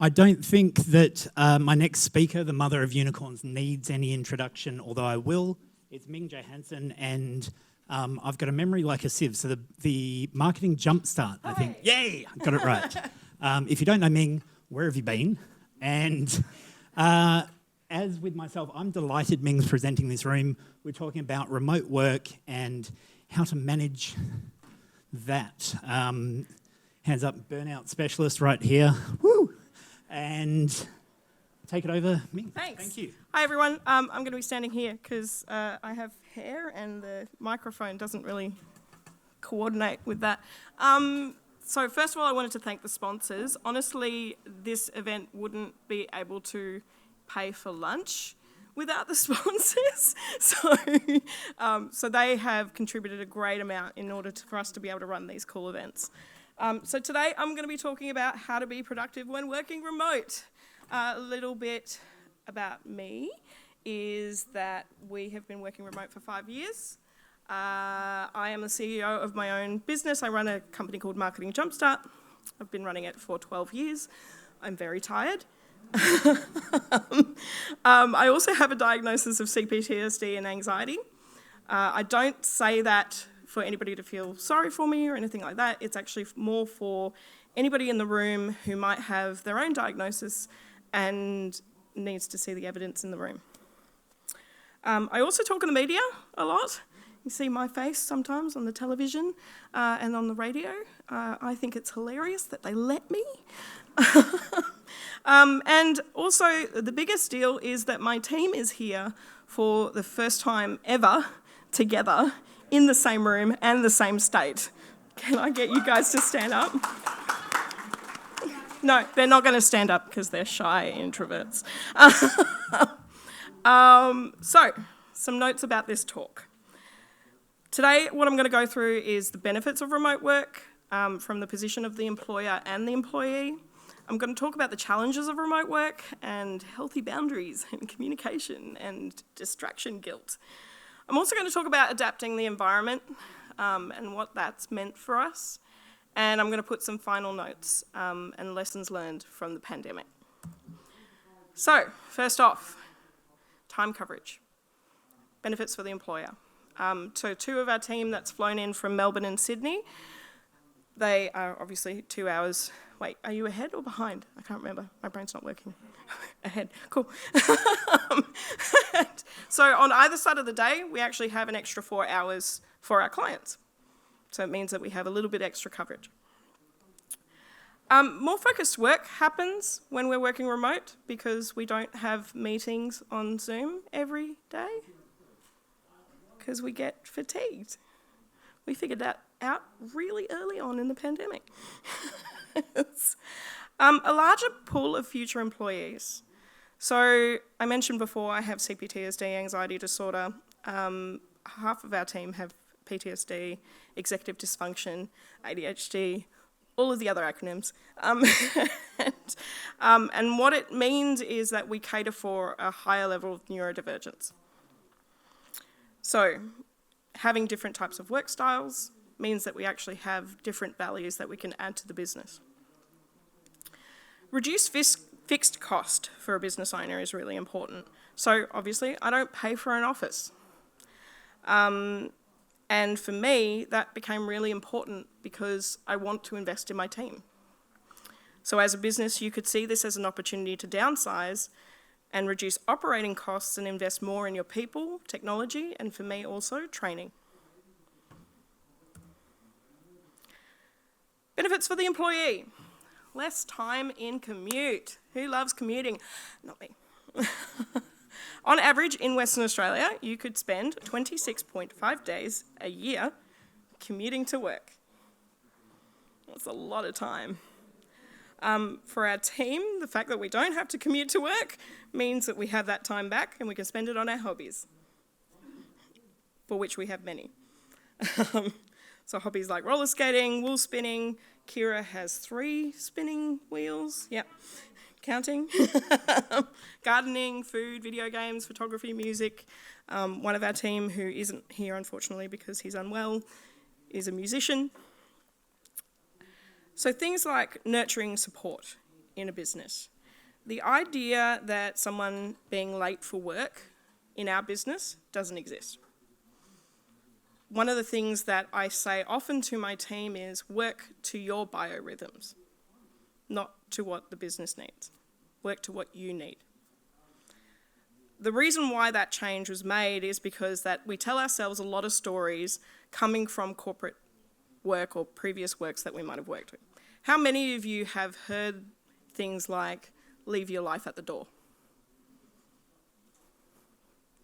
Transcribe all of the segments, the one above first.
I don't think that my next speaker, the mother of unicorns, needs any introduction, although I will. It's Ming Johanson, and I've got a memory like a sieve. So the marketing jumpstart, I think. Yay! I got it right. If you don't know Ming, where have you been? And as with myself, I'm delighted Ming's presenting this room. We're talking about remote work and how to manage that. Hands up, burnout specialist right here. Woo! And take it over, Ming. Thanks. Thank you. Hi, everyone. I'm going to be standing here because I have hair and the microphone doesn't really coordinate with that. So first of all, I wanted to thank the sponsors. Honestly, this event wouldn't be able to pay for lunch without the sponsors. So they have contributed a great amount in order for us to be able to run these cool events. So today I'm going to be talking about how to be productive when working remote. A little bit about me is that we have been working remote for 5 years. I am the CEO of my own business. I run a company called Marketing Jumpstart. I've been running it for 12 years. I'm very tired. I also have a diagnosis of CPTSD and anxiety. I don't say that for anybody to feel sorry for me or anything like that. It's actually more for anybody in the room who might have their own diagnosis and needs to see the evidence in the room. I also talk in the media a lot. You see my face sometimes on the television and on the radio. I think it's hilarious that they let me. And also, the biggest deal is that my team is here for the first time ever together in the same room and the same state. Can I get you guys to stand up? No, they're not going to stand up because they're shy introverts. So, some notes about this talk. Today, what I'm going to go through is the benefits of remote work from the position of the employer and the employee. I'm going to talk about the challenges of remote work and healthy boundaries and communication and distraction guilt. I'm also going to talk about adapting the environment and what that's meant for us. And I'm going to put some final notes and lessons learned from the pandemic. So, first off, time coverage. Benefits for the employer. So 2 of our team that's flown in from Melbourne and Sydney, they are obviously 2 hours. Wait, are you ahead or behind? I can't remember. My brain's not working. Ahead. Cool. So on either side of the day, we actually have an extra 4 hours for our clients. So it means that we have a little bit extra coverage. More focused work happens when we're working remote because we don't have meetings on Zoom every day because we get fatigued. We figured that out really early on in the pandemic. A larger pool of future employees. So I mentioned before I have CPTSD, anxiety disorder. Half of our team have PTSD, executive dysfunction, ADHD, all of the other acronyms. And what it means is that we cater for a higher level of neurodivergence. So having different types of work styles means that we actually have different values that we can add to the business. Reduce fixed cost for a business owner is really important. So obviously, I don't pay for an office. And for me, that became really important because I want to invest in my team. So as a business, you could see this as an opportunity to downsize and reduce operating costs and invest more in your people, technology, and for me also, training. Benefits for the employee. Less time in commute. Who loves commuting? Not me. On average, in Western Australia, you could spend 26.5 days a year commuting to work. That's a lot of time. For our team, the fact that we don't have to commute to work means that we have that time back and we can spend it on our hobbies, for which we have many. So hobbies like roller skating, wool spinning. Kira has 3 spinning wheels. Yep. Counting. Gardening, food, video games, photography, music. One of our team, who isn't here unfortunately because he's unwell, is a musician. So things like nurturing support in a business. The idea that someone being late for work in our business doesn't exist. One of the things that I say often to my team is work to your biorhythms, not to what the business needs. Work to what you need. The reason why that change was made is because that we tell ourselves a lot of stories coming from corporate work or previous works that we might have worked with. How many of you have heard things like, leave your life at the door?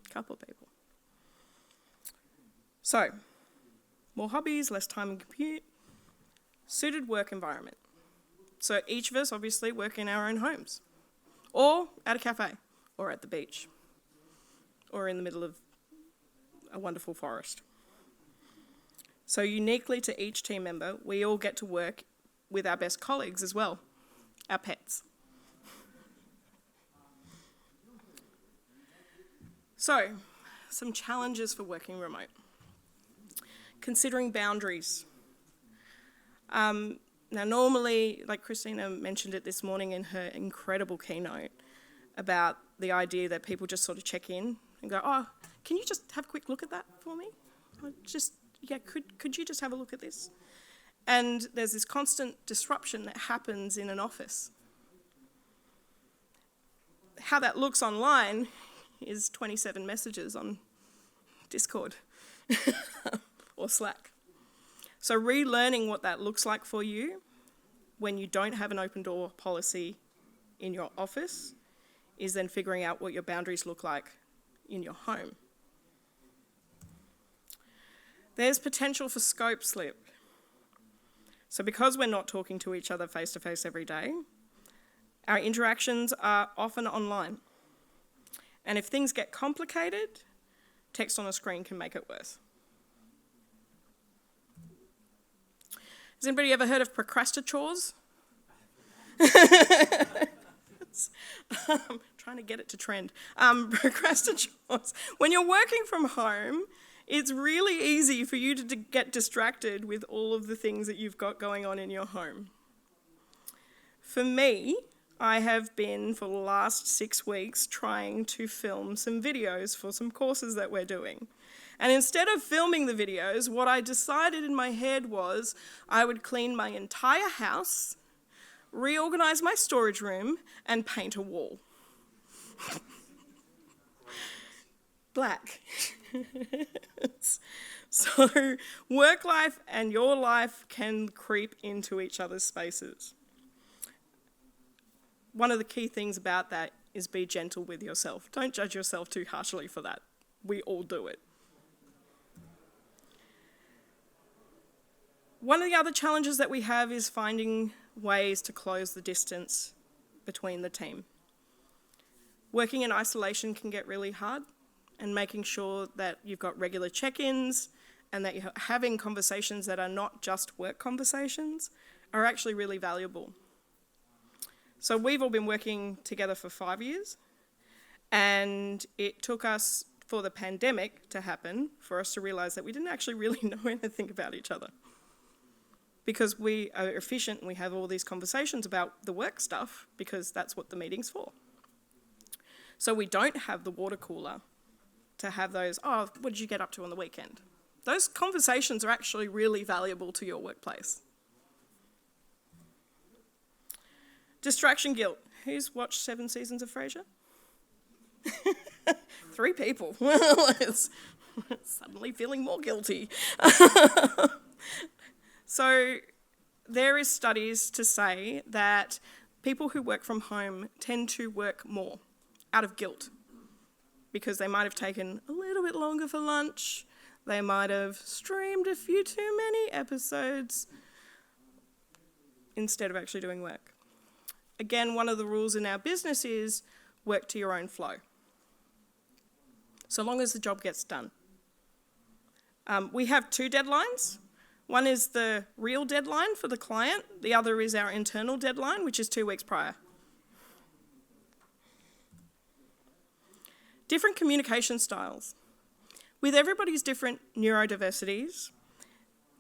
A couple of people. So, more hobbies, less time and commute, suited work environment. So each of us obviously work in our own homes, or at a cafe, or at the beach, or in the middle of a wonderful forest. So uniquely to each team member, we all get to work with our best colleagues as well, our pets. So, some challenges for working remote. Considering boundaries. Now normally, like Christina mentioned it this morning in her incredible keynote about the idea that people just sort of check in and go, oh, can you just have a quick look at that for me? Could you just have a look at this? And there's this constant disruption that happens in an office. How that looks online is 27 messages on Discord or Slack. So relearning what that looks like for you when you don't have an open door policy in your office is then figuring out what your boundaries look like in your home. There's potential for scope slip. So because we're not talking to each other face to face every day, our interactions are often online. And if things get complicated, text on a screen can make it worse. Has anybody ever heard of procrastinators? Trying to get it to trend. Procrastinators. When you're working from home, it's really easy for you to get distracted with all of the things that you've got going on in your home. For me, I have been for the last 6 weeks trying to film some videos for some courses that we're doing. And instead of filming the videos, what I decided in my head was I would clean my entire house, reorganize my storage room, and paint a wall. Black. So work life and your life can creep into each other's spaces. One of the key things about that is be gentle with yourself. Don't judge yourself too harshly for that. We all do it. One of the other challenges that we have is finding ways to close the distance between the team. Working in isolation can get really hard, and making sure that you've got regular check-ins and that you're having conversations that are not just work conversations are actually really valuable. So we've all been working together for 5 years, and it took us for the pandemic to happen for us to realise that we didn't actually really know anything about each other. Because we are efficient and we have all these conversations about the work stuff because that's what the meeting's for. So we don't have the water cooler to have those, oh, what did you get up to on the weekend? Those conversations are actually really valuable to your workplace. Distraction guilt. Who's watched 7 seasons of Frasier? 3 people. Well, it's suddenly feeling more guilty. So there is studies to say that people who work from home tend to work more out of guilt because they might have taken a little bit longer for lunch, they might have streamed a few too many episodes instead of actually doing work. Again, one of the rules in our business is work to your own flow, so long as the job gets done. We have 2 deadlines. One is the real deadline for the client. The other is our internal deadline, which is 2 weeks prior. Different communication styles. With everybody's different neurodiversities,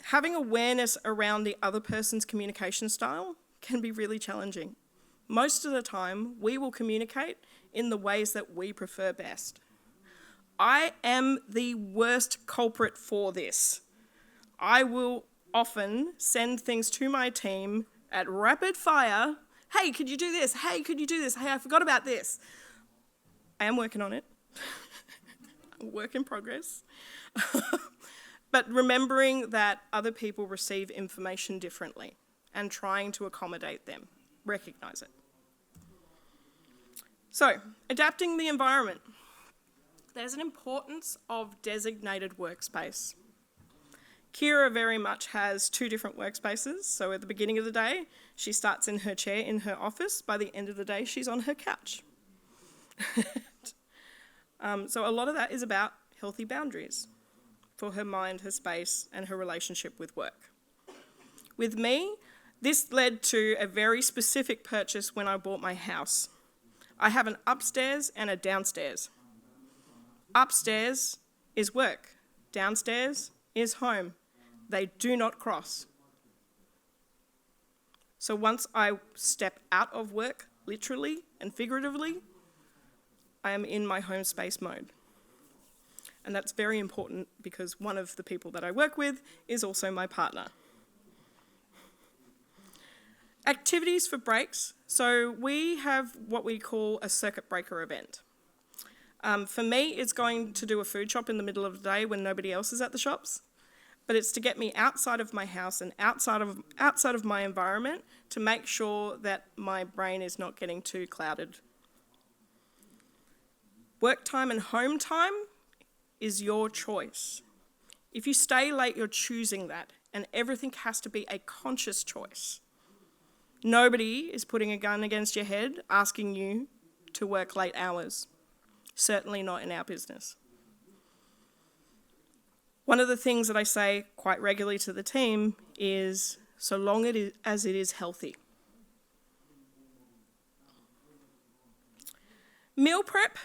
having awareness around the other person's communication style can be really challenging most of the time, we will communicate in the ways that we prefer best. I am the worst culprit for this. I will often send things to my team at rapid fire. Hey, could you do this? Hey, could you do this? Hey, I forgot about this. I am working on it. Work in progress. But remembering that other people receive information differently and trying to accommodate them. Recognise it. So, adapting the environment. There's an importance of designated workspace. Kira very much has 2 different workspaces. So at the beginning of the day, she starts in her chair in her office. By the end of the day, she's on her couch. So a lot of that is about healthy boundaries for her mind, her space, and her relationship with work. With me, this led to a very specific purchase when I bought my house. I have an upstairs and a downstairs. Upstairs is work. Downstairs is home. They do not cross. So once I step out of work, literally and figuratively, I am in my home space mode. And that's very important because one of the people that I work with is also my partner. Activities for breaks. So we have what we call a circuit breaker event. For me, it's going to do a food shop in the middle of the day when nobody else is at the shops. But it's to get me outside of my house and outside of my environment to make sure that my brain is not getting too clouded. Work time and home time is your choice. If you stay late, you're choosing that, and everything has to be a conscious choice. Nobody is putting a gun against your head asking you to work late hours. Certainly not in our business. One of the things that I say quite regularly to the team is, so long as it is healthy. Meal prep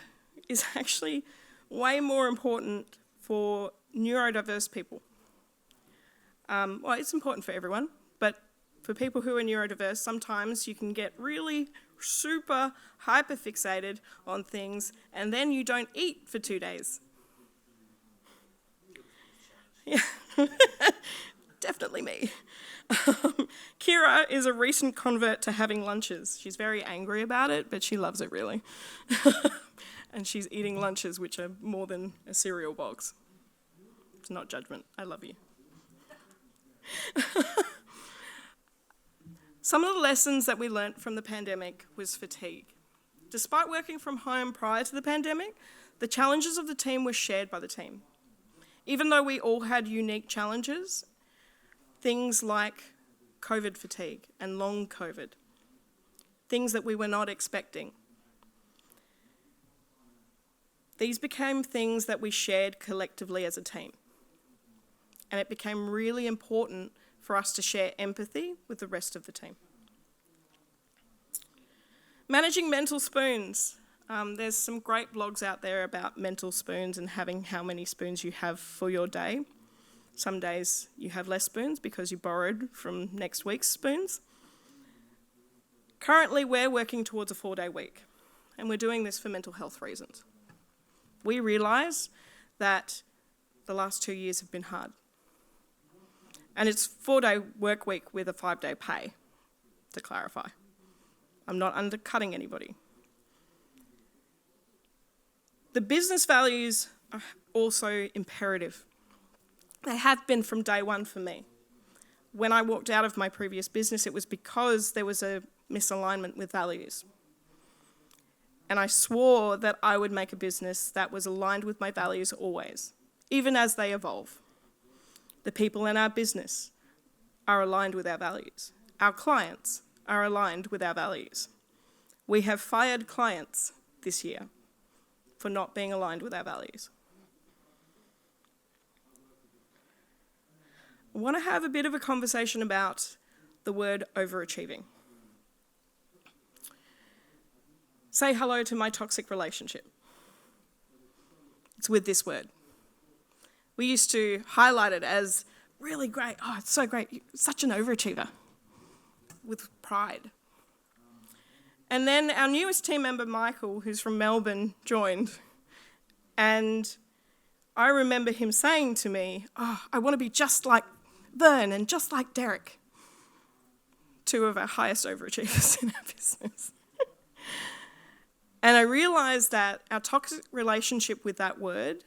is actually way more important for neurodiverse people. Well, it's important for everyone, but for people who are neurodiverse, sometimes you can get really super hyper-fixated on things and then you don't eat for 2 days. Yeah, definitely me. Kira is a recent convert to having lunches. She's very angry about it, but she loves it really. And she's eating lunches which are more than a cereal box. It's not judgment. I love you. Some of the lessons that we learnt from the pandemic was fatigue. Despite working from home prior to the pandemic, the challenges of the team were shared by the team. Even though we all had unique challenges, things like COVID fatigue and long COVID, things that we were not expecting. These became things that we shared collectively as a team. And it became really important for us to share empathy with the rest of the team. Managing mental spoons. There's some great blogs out there about mental spoons and having how many spoons you have for your day. Some days you have less spoons because you borrowed from next week's spoons. Currently, we're working towards a 4-day week, and we're doing this for mental health reasons. We realise that the last 2 years have been hard. And it's 4-day work week with a 5-day pay, to clarify. I'm not undercutting anybody. The business values are also imperative. They have been from day one for me. When I walked out of my previous business, it was because there was a misalignment with values. And I swore that I would make a business that was aligned with my values always, even as they evolve. The people in our business are aligned with our values. Our clients are aligned with our values. We have fired clients this year for not being aligned with our values. I want to have a bit of a conversation about the word overachieving. Say hello to my toxic relationship. It's with this word. We used to highlight it as really great. Oh, it's so great. You're such an overachiever. With pride. And then our newest team member, Michael, who's from Melbourne, joined. And I remember him saying to me, "Oh, I want to be just like Vern and just like Derek." Two of our highest overachievers in our business. And I realised that our toxic relationship with that word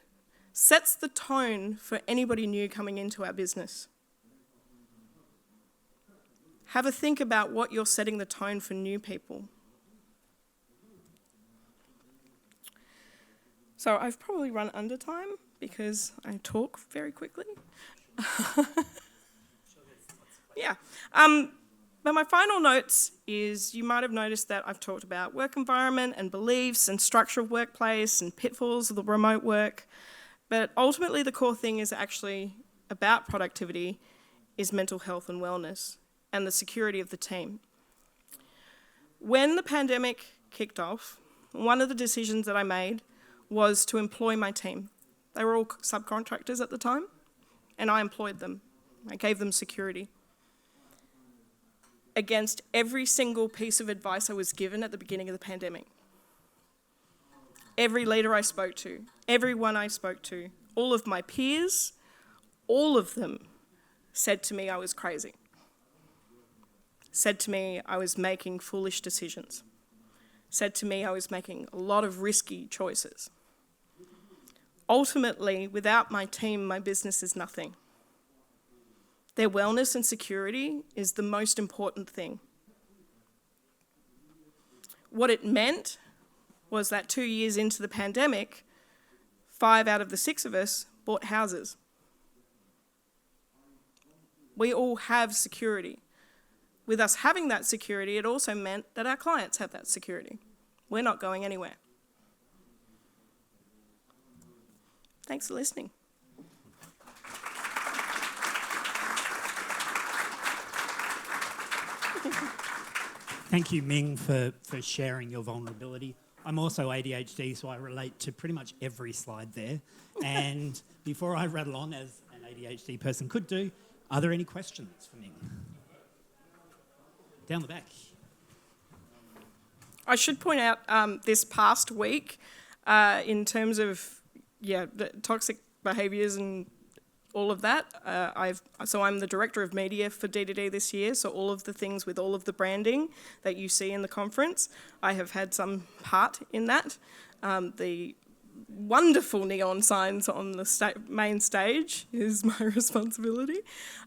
sets the tone for anybody new coming into our business. Have a think about what you're setting the tone for new people. So I've probably run under time because I talk very quickly. Yeah. But my final notes is you might have noticed that I've talked about work environment and beliefs and structure of workplace and pitfalls of the remote work. But ultimately the core thing is actually about productivity is mental health and wellness and the security of the team. When the pandemic kicked off, one of the decisions that I made was to employ my team. They were all subcontractors at the time, and I employed them. I gave them security. Against every single piece of advice I was given at the beginning of the pandemic. Every leader I spoke to, everyone I spoke to, all of my peers, all of them said to me I was crazy. Said to me I was making foolish decisions. Said to me I was making a lot of risky choices. Ultimately, without my team, my business is nothing. Their wellness and security is the most important thing. What it meant was that 2 years into the pandemic, 5 out of the 6 of us bought houses. We all have security. With us having that security, it also meant that our clients have that security. We're not going anywhere. Thanks for listening. Thank you, Ming, for sharing your vulnerability. I'm also ADHD, so I relate to pretty much every slide there. And before I rattle on, as an ADHD person could do, are there any questions for Ming? Down the back. I should point out this past week, in terms of the toxic behaviours and all of that, I'm the director of media for D2D this year, so all of the things with all of the branding that you see in the conference, I have had some part in that. The wonderful neon signs on the main stage is my responsibility.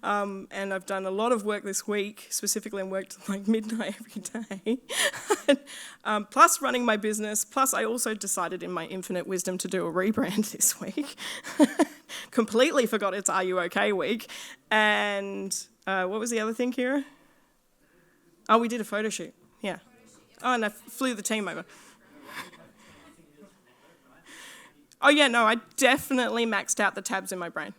And I've done a lot of work this week, specifically and worked like midnight every day, plus running my business, plus I also decided in my infinite wisdom to do a rebrand this week. Completely forgot it's Are You OK week. And what was the other thing, Kira? Oh, we did a photo shoot, yeah. Oh, and I flew the team over. Oh yeah, no, I definitely maxed out the tabs in my brain.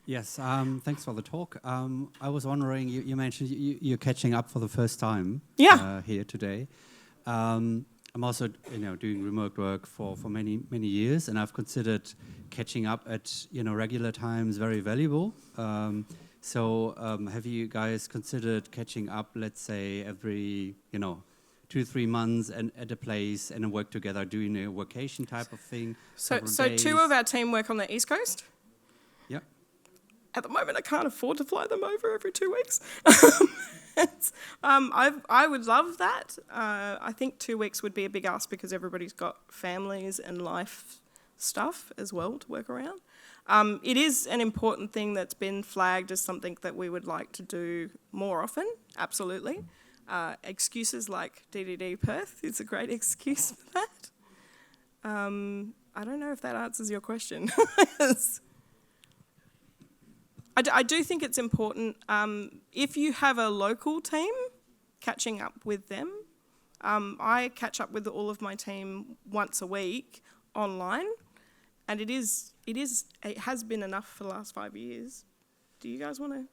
Yes, thanks for the talk. I was wondering, you mentioned you're catching up for the first time here today. I'm also doing remote work for many years, and I've considered catching up at regular times very valuable. So have you guys considered catching up, let's say, every 2-3 months and at a place and work together, doing a workation type of thing? So 2 of our team work on the East Coast. Yeah. At the moment, I can't afford to fly them over every 2 weeks. I would love that. I think 2 weeks would be a big ask because everybody's got families and life stuff as well to work around. It is an important thing that's been flagged as something that we would like to do more often, absolutely. Excuses like DDD Perth is a great excuse for that. I don't know if that answers your question. I do think it's important, if you have a local team, catching up with them. I catch up with all of my team once a week online, and it has been enough for the last 5 years. Do you guys want to?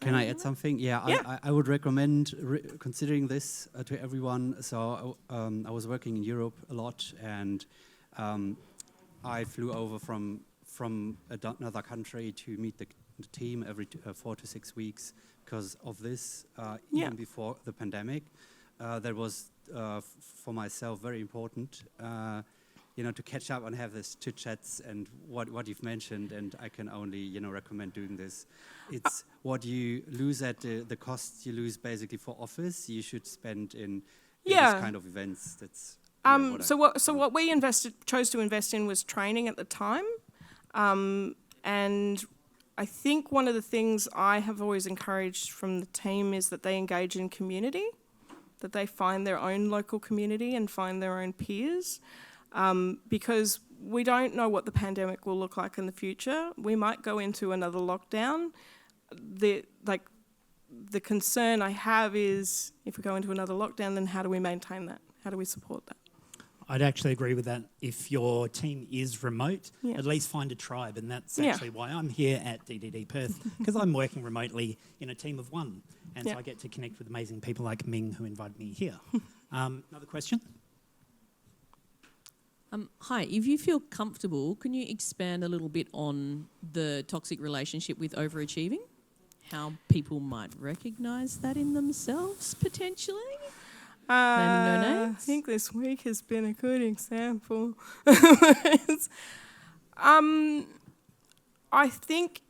Can I add something? Yeah. I would recommend considering this to everyone. So I was working in Europe a lot, and I flew over from another country to meet the team every 4 to 6 weeks because of this, even before the pandemic. that was for myself very important. To catch up and have this chit chats and what you've mentioned, and I can only recommend doing this. It's what you lose at the costs you lose basically for office. You should spend in this kind of events. That's what we chose to invest in was training at the time, and I think one of the things I have always encouraged from the team is that they engage in community, that they find their own local community and find their own peers. Because we don't know what the pandemic will look like in the future. We might go into another lockdown. The concern I have is if we go into another lockdown, then how do we maintain that? How do we support that? I'd actually agree with that. If your team is remote, at least find a tribe, and that's actually why I'm here at DDD Perth, because I'm working remotely in a team of one, and so I get to connect with amazing people like Ming who invited me here. Another question? Hi, if you feel comfortable, can you expand a little bit on the toxic relationship with overachieving? How people might recognise that in themselves, potentially? Naming no names? I think this week has been a good example. I think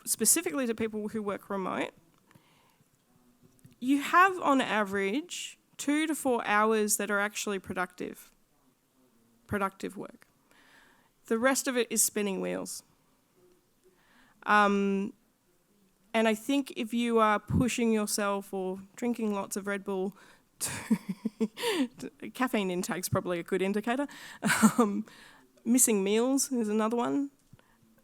specifically to people who work remote, you have on average 2 to 4 hours that are actually productive work. The rest of it is spinning wheels. And I think if you are pushing yourself or drinking lots of Red Bull, caffeine intake's probably a good indicator. Missing meals is another one.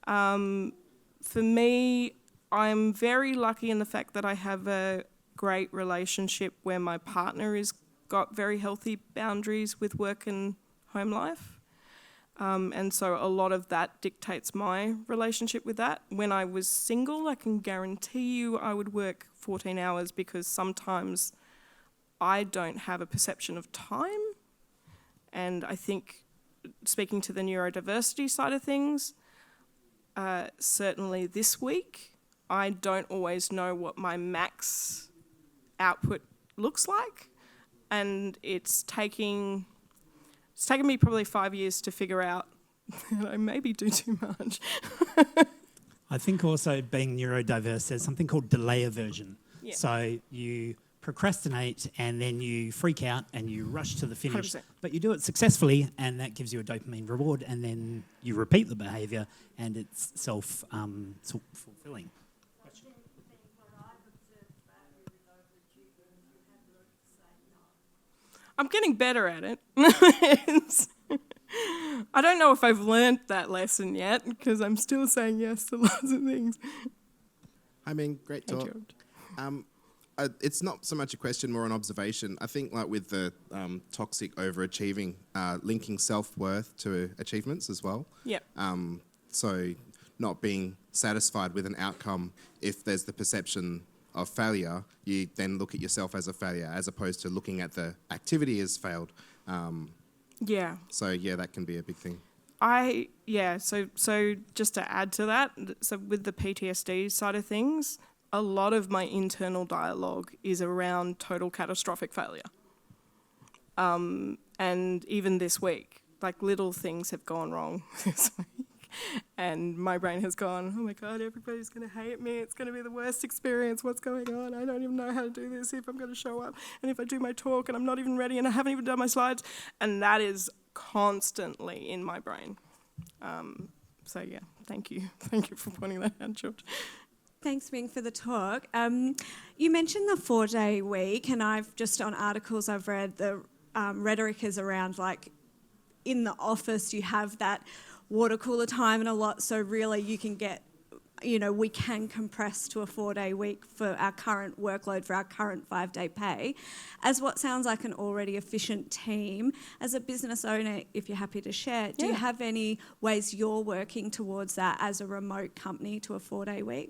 For me, I'm very lucky in the fact that I have a great relationship where my partner has got very healthy boundaries with work and home life. And so a lot of that dictates my relationship with that. When I was single, I can guarantee you I would work 14 hours because sometimes I don't have a perception of time. And I think, speaking to the neurodiversity side of things, certainly this week, I don't always know what my max output looks like. And it's taken me probably 5 years to figure out that I maybe do too much. I think also being neurodiverse, there's something called delay aversion. Yeah. So you procrastinate and then you freak out and you rush to the finish. 100%. But you do it successfully and that gives you a dopamine reward and then you repeat the behaviour and it's self-fulfilling. I'm getting better at it. I don't know if I've learnt that lesson yet because I'm still saying yes to lots of things. Hi, Ming. Great talk. It's not so much a question, more an observation. I think like with the toxic overachieving, linking self-worth to achievements as well. Yep. So not being satisfied with an outcome if there's the perception of failure, you then look at yourself as a failure as opposed to looking at the activity as failed. Yeah. So yeah, that can be a big thing. So just to add to that, so with the PTSD side of things, a lot of my internal dialogue is around total catastrophic failure. And even this week, like little things have gone wrong this week. And my brain has gone, oh my God, everybody's going to hate me. It's going to be the worst experience. What's going on? I don't even know how to do this, if I'm going to show up. And if I do my talk and I'm not even ready and I haven't even done my slides. And that is constantly in my brain. So yeah, thank you. Thank you for pointing that out, George. Thanks, Ming, for the talk. You mentioned the 4-day week, and I've just on articles I've read, the rhetoric is around like in the office you have that water cooler time and a lot, so really you can get, we can compress to a 4-day week for our current workload, for our current 5-day pay. As what sounds like an already efficient team, as a business owner, if you're happy to share, do you have any ways you're working towards that as a remote company to a 4-day week?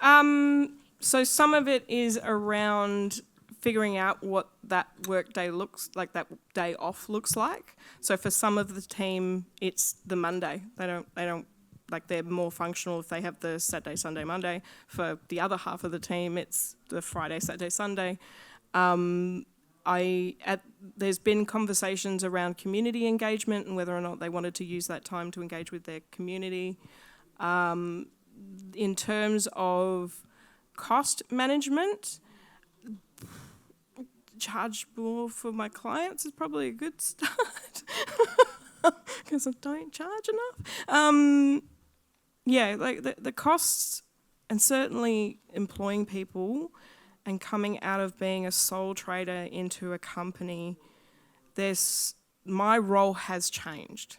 So some of it is around figuring out what that work day looks like, that day off looks like. So for some of the team, it's the Monday. They don't like they're more functional if they have the Saturday, Sunday, Monday. For the other half of the team, it's the Friday, Saturday, Sunday. There's been conversations around community engagement and whether or not they wanted to use that time to engage with their community. In terms of cost management, charge more for my clients is probably a good start because I don't charge enough. Like the costs, and certainly employing people and coming out of being a sole trader into a company, my role has changed.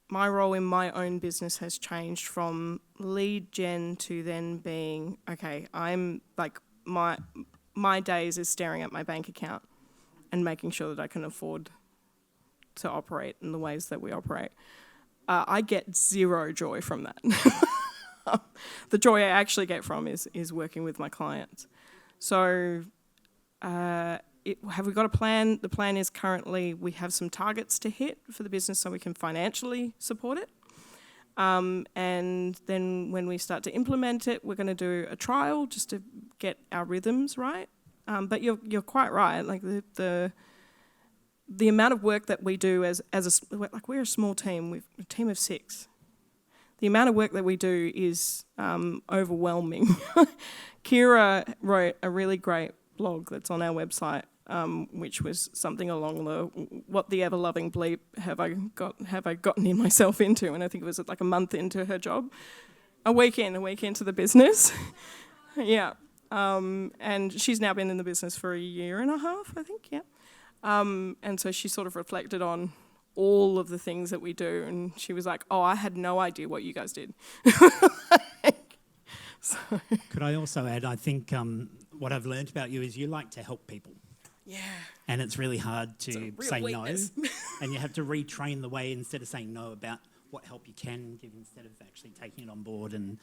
My role in my own business has changed from lead gen to then being, okay, I'm like, my days is staring at my bank account and making sure that I can afford to operate in the ways that we operate. I get zero joy from that. The joy I actually get from is working with my clients. So have we got a plan? The plan is currently we have some targets to hit for the business so we can financially support it. And then when we start to implement it, we're going to do a trial just to get our rhythms right. But you're quite right. Like the amount of work that we do we're a small team. We're a team of 6. The amount of work that we do is overwhelming. Kira wrote a really great blog that's on our website, which was something along what the ever-loving bleep have I gotten in myself into? And I think it was like a month into her job, a week into the business. Yeah, and she's now been in the business for a year and a half, I think. Yeah, and so she sort of reflected on all of the things that we do, and she was like, "Oh, I had no idea what you guys did." So. Could I also add, I think what I've learned about you is you like to help people. Yeah. And it's really hard to say weakness. No. And you have to retrain the way, instead of saying no about what help you can give, instead of actually taking it on board and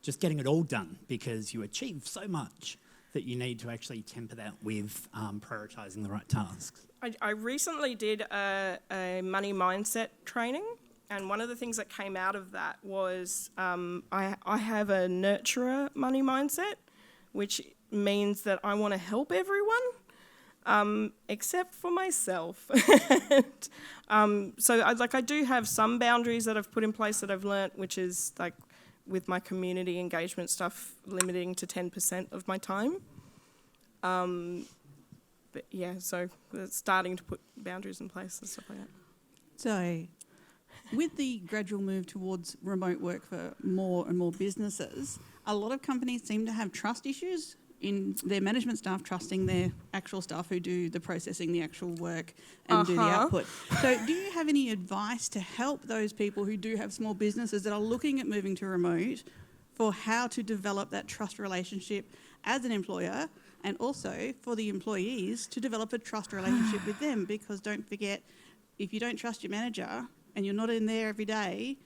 just getting it all done, because you achieve so much that you need to actually temper that with prioritising the right tasks. I recently did a money mindset training, and one of the things that came out of that was I have a nurturer money mindset, which means that I want to help everyone, except for myself. So I do have some boundaries that I've put in place that I've learnt, which is like with my community engagement stuff, limiting to 10% of my time. But yeah, so starting to put boundaries in place and stuff like that. So with the gradual move towards remote work for more and more businesses, a lot of companies seem to have trust issues in their management staff trusting their actual staff who do the processing, the actual work, and do the output. So do you have any advice to help those people who do have small businesses that are looking at moving to remote for how to develop that trust relationship as an employer, and also for the employees to develop a trust relationship with them? Because don't forget, if you don't trust your manager and you're not in there every day,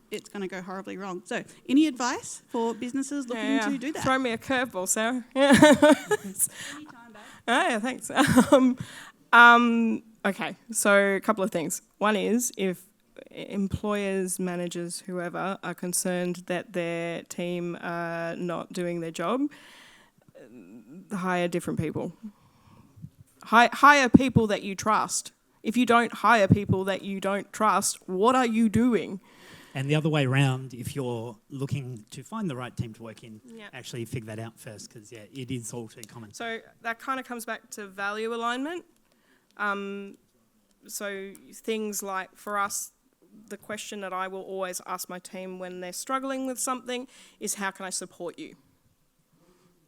it's going to go horribly wrong. So any advice for businesses looking to do that? Throw me a curveball, Sarah. Yeah. Anytime, babe. Oh, yeah, thanks. Okay, so a couple of things. One is, if employers, managers, whoever, are concerned that their team are not doing their job, hire different people. Hire people that you trust. If you don't hire people that you don't trust, what are you doing? And the other way around, if you're looking to find the right team to work in, actually figure that out first, because it is all too common. So that kind of comes back to value alignment. So things like, for us, the question that I will always ask my team when they're struggling with something is, how can I support you?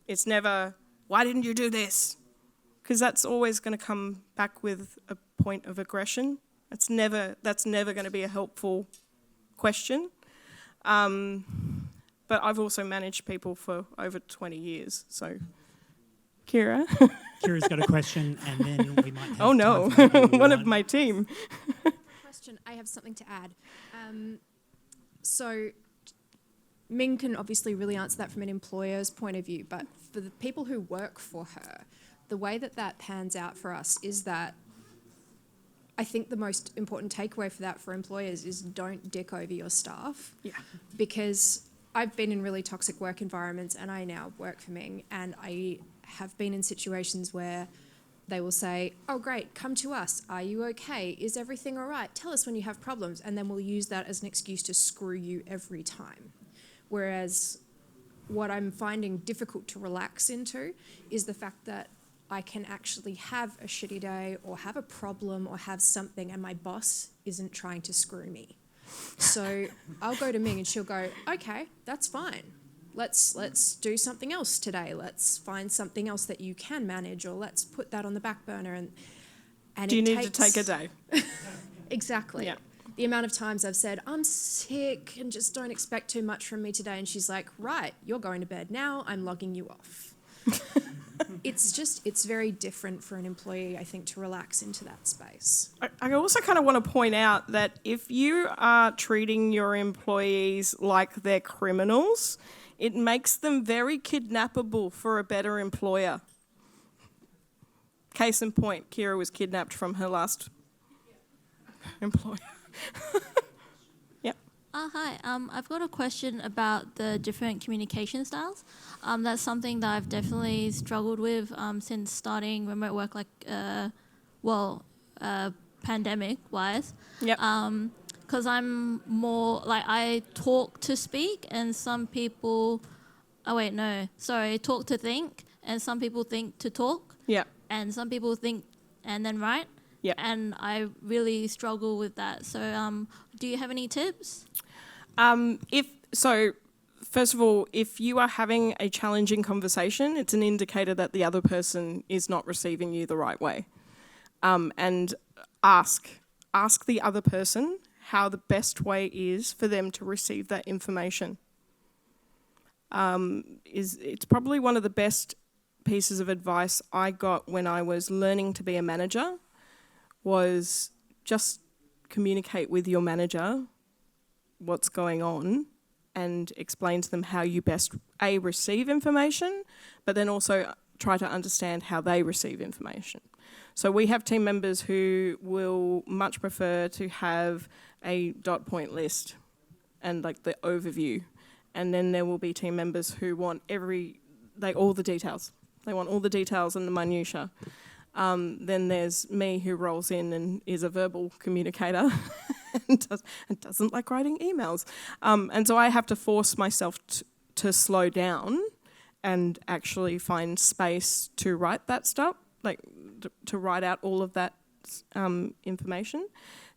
It's never, why didn't you do this? Because that's always going to come back with a point of aggression. That's never going to be a helpful question. But I've also managed people for over 20 years. So, Kira. Kira's got a question, and then we might have oh no, one of my team. Question. I have something to add. So Ming can obviously really answer that from an employer's point of view, but for the people who work for her, the way that pans out for us is that I think the most important takeaway for that for employers is don't dick over your staff. Yeah. Because I've been in really toxic work environments, and I now work for Ming, and I have been in situations where they will say, oh, great, come to us. Are you okay? Is everything all right? Tell us when you have problems. And then we'll use that as an excuse to screw you every time. Whereas what I'm finding difficult to relax into is the fact that I can actually have a shitty day or have a problem or have something, and my boss isn't trying to screw me. So I'll go to Ming and she'll go, okay, that's fine. Let's do something else today. Let's find something else that you can manage, or let's put that on the back burner. And Do you need to take a day? Exactly. Yeah. The amount of times I've said, I'm sick and just don't expect too much from me today. And she's like, right, you're going to bed now. I'm logging you off. It's very different for an employee, I think, to relax into that space. I also kind of want to point out that if you are treating your employees like they're criminals, it makes them very kidnappable for a better employer. Case in point, Kira was kidnapped from her last employer. Yep. Hi, I've got a question about the different communication styles. That's something that I've definitely struggled with since starting remote work, pandemic-wise. Yep. Because I'm more, I talk to speak, and some people, talk to think, and some people think to talk. Yep. And some people think and then write. Yep. And I really struggle with that. So do you have any tips? First of all, if you are having a challenging conversation, it's an indicator that the other person is not receiving you the right way. And ask the other person how the best way is for them to receive that information. It's probably one of the best pieces of advice I got when I was learning to be a manager, was just communicate with your manager what's going on and explain to them how you best, receive information, but then also try to understand how they receive information. So we have team members who will much prefer to have a dot point list and the overview. And then there will be team members who want all the details. They want all the details and the minutiae. Then there's me, who rolls in and is a verbal communicator and doesn't like writing emails. And so I have to force myself to slow down and actually find space to write that stuff, to write out all of that information.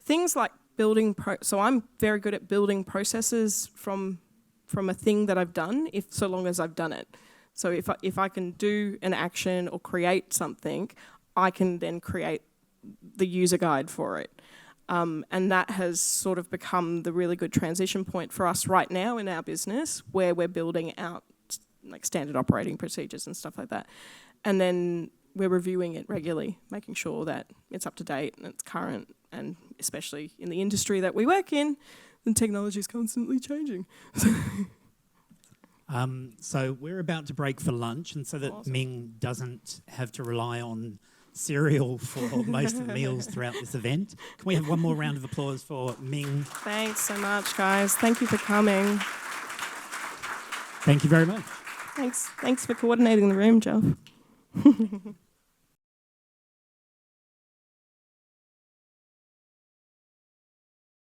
Things like building, so I'm very good at building processes from a thing that I've done, so long as I've done it. So if I can do an action or create something, I can then create the user guide for it. And that has sort of become the really good transition point for us right now in our business, where we're building out standard operating procedures and stuff like that. And then we're reviewing it regularly, making sure that it's up to date and it's current, and especially in the industry that we work in, the technology is constantly changing. So we're about to break for lunch, and so that Ming doesn't have to rely on cereal for most of the meals throughout this event, can we have one more round of applause for Ming? Thanks so much, guys. Thank you for coming. Thank you very much. Thanks for coordinating the room, Jeff.